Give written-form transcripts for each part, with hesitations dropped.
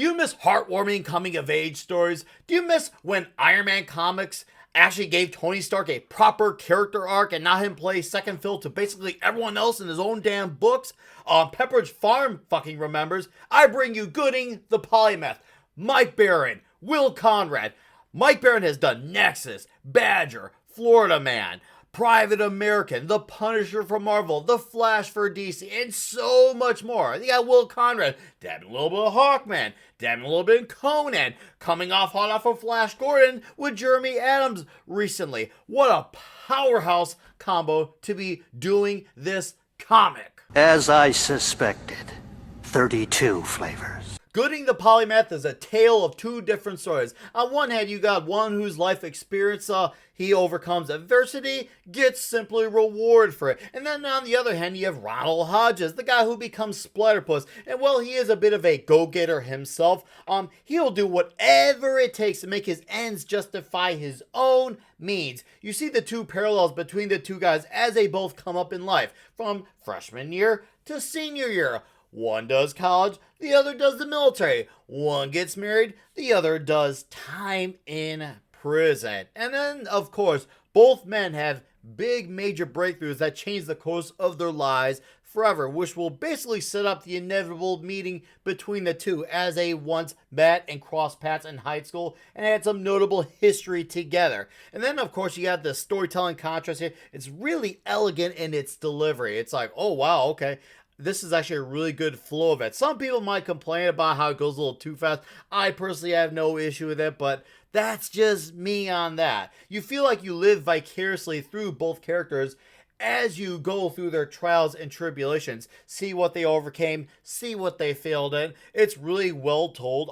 Do you miss heartwarming coming-of-age stories? Do you miss when Iron Man comics actually gave Tony Stark a proper character arc and not him play second fiddle to basically everyone else in his own damn books? Pepperidge Farm fucking remembers. I bring you Goodyng the Polymath, Mike Baron, Will Conrad. Mike Baron has done Nexus, Badger, Florida Man, Private American, The Punisher for Marvel, The Flash for DC, and so much more. You got Will Conrad, dabbing a little bit of Hawkman, dabbing a little bit in Conan, coming off hot off of Flash Gordon with Jeremy Adams recently. What a powerhouse combo to be doing this comic. As I suspected, 32 flavors. Goodyng the Polymath is a tale of two different stories. On one hand, you got one whose life experience, he overcomes adversity, gets simply rewarded for it. And then on the other hand, you have Ronald Hodges, the guy who becomes Splatterpuss. And while he is a bit of a go-getter himself, he'll do whatever it takes to make his ends justify his own means. You see the two parallels between the two guys as they both come up in life, from freshman year to senior year. One does college, the other does the military. One gets married, the other does time in prison. And then, of course, both men have big major breakthroughs that change the course of their lives forever, which will basically set up the inevitable meeting between the two as they once met and crossed paths in high school and had some notable history together. And then, of course, you have the storytelling contrast here. It's really elegant in its delivery. It's like, oh, wow, okay. This is actually a really good flow of it. Some people might complain about how it goes a little too fast. I personally have no issue with it, but that's just me on that. You feel like you live vicariously through both characters as you go through their trials and tribulations. See what they overcame, see what they failed in. It's really well told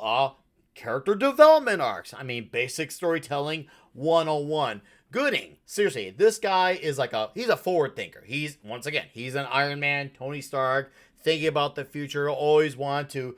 character development arcs. I mean, basic storytelling 101. Goodyng, seriously, this guy is he's a forward thinker. He's an Iron Man, Tony Stark, thinking about the future, always want to,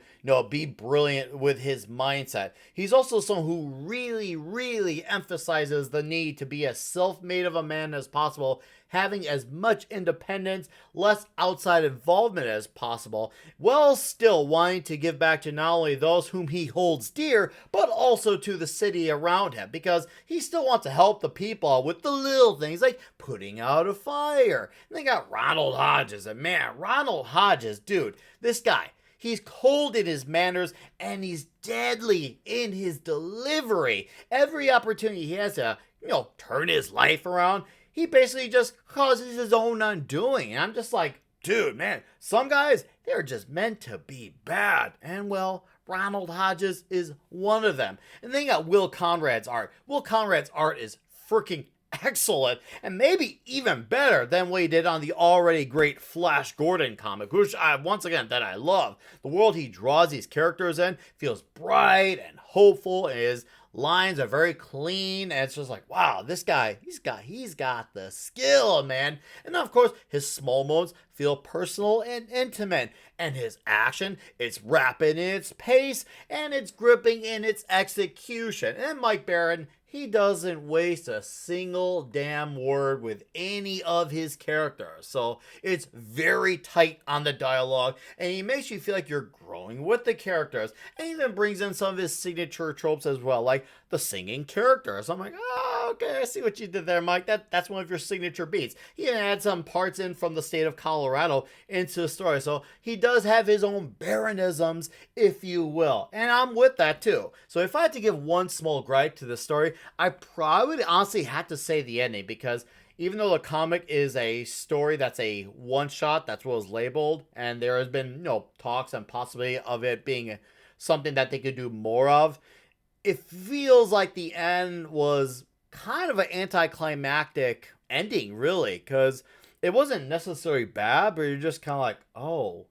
be brilliant with his mindset. He's also someone who really, really emphasizes the need to be as self-made of a man as possible, having as much independence, less outside involvement as possible, while still wanting to give back to not only those whom he holds dear, but also to the city around him, because he still wants to help the people with the little things like putting out a fire. And they got Ronald Hodges, and man, Ronald Hodges, dude, this guy, he's cold in his manners and he's deadly in his delivery. Every opportunity he has to, turn his life around, he basically just causes his own undoing. And I'm just like, dude, man, some guys, they're just meant to be bad. And well, Ronald Hodges is one of them. And then you got Will Conrad's art. Will Conrad's art is freaking excellent, and maybe even better than what he did on the already great Flash Gordon comic, which I love. The world he draws these characters in feels bright and hopeful, and his lines are very clean, and it's just like, wow, this guy, he's got the skill, man. And of course, his small moments feel personal and intimate, and his action, it's rapid in its pace, and it's gripping in its execution. And Mike Baron, he doesn't waste a single damn word with any of his characters. So it's very tight on the dialogue, and he makes you feel like you're growing with the characters, and even brings in some of his signature tropes as well, like the singing characters. I'm like, oh, okay, I see what you did there, Mike. That's one of your signature beats. He even had some parts in from the state of Colorado into the story. So he does have his own Baronisms, if you will. And I'm with that too. So if I had to give one small gripe to the story, I probably would honestly have to say the ending, because even though the comic is a story that's a one-shot, that's what was labeled, and there has been, talks and possibility of it being something that they could do more of, it feels like the end was kind of an anticlimactic ending, really, because it wasn't necessarily bad, but you're just kind of like, oh,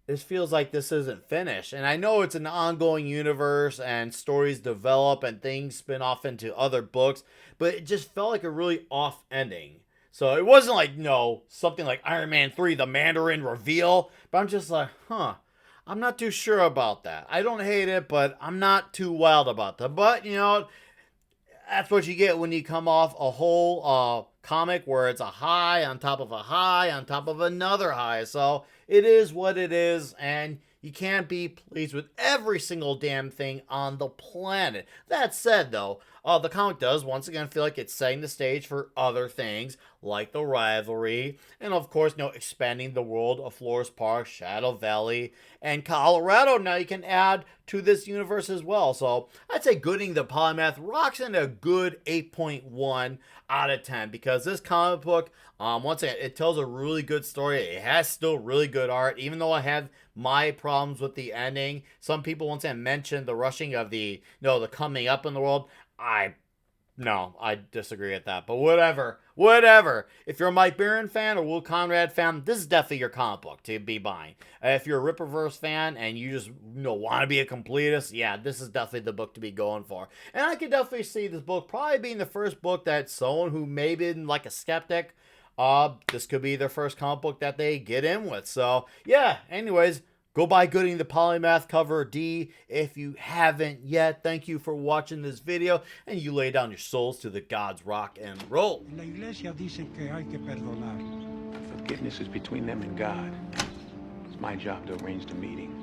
this feels like this isn't finished. And I know it's an ongoing universe and stories develop and things spin off into other books, but it just felt like a really off ending. So it wasn't like, something like Iron Man 3, the Mandarin reveal, but I'm just like, I'm not too sure about that. I don't hate it, but I'm not too wild about that. But, that's what you get when you come off a whole comic where it's a high on top of a high on top of another high. So it is what it is, and You can't be pleased with every single damn thing on the planet. That said, though, the comic does once again feel like it's setting the stage for other things like the rivalry, and of course, expanding the world of Flores Park, Shadow Valley, and Colorado. Now you can add to this universe as well. So I'd say Goodyng the Polymath rocks in a good 8.1 out of 10 because this comic book, once again, it tells a really good story. It has still really good art, even though I have my problems with the ending. Some people once again mentioned the rushing of the coming up in the world. I disagree with that, but whatever. If you're a Mike Baron fan or Will Conrad fan, this is definitely your comic book to be buying. If you're a Rippaverse fan and you just want to be a completist, yeah, this is definitely the book to be going for. And I could definitely see this book probably being the first book that someone who may be like a skeptic, this could be their first comic book that they get in with. So yeah, anyways, go buy Goodyng the Polymath cover D if you haven't yet. Thank you for watching this video, and you lay down your souls to the gods rock and roll. La iglesia dicen que hay que perdonar. Forgiveness is between them and God. It's my job to arrange the meeting.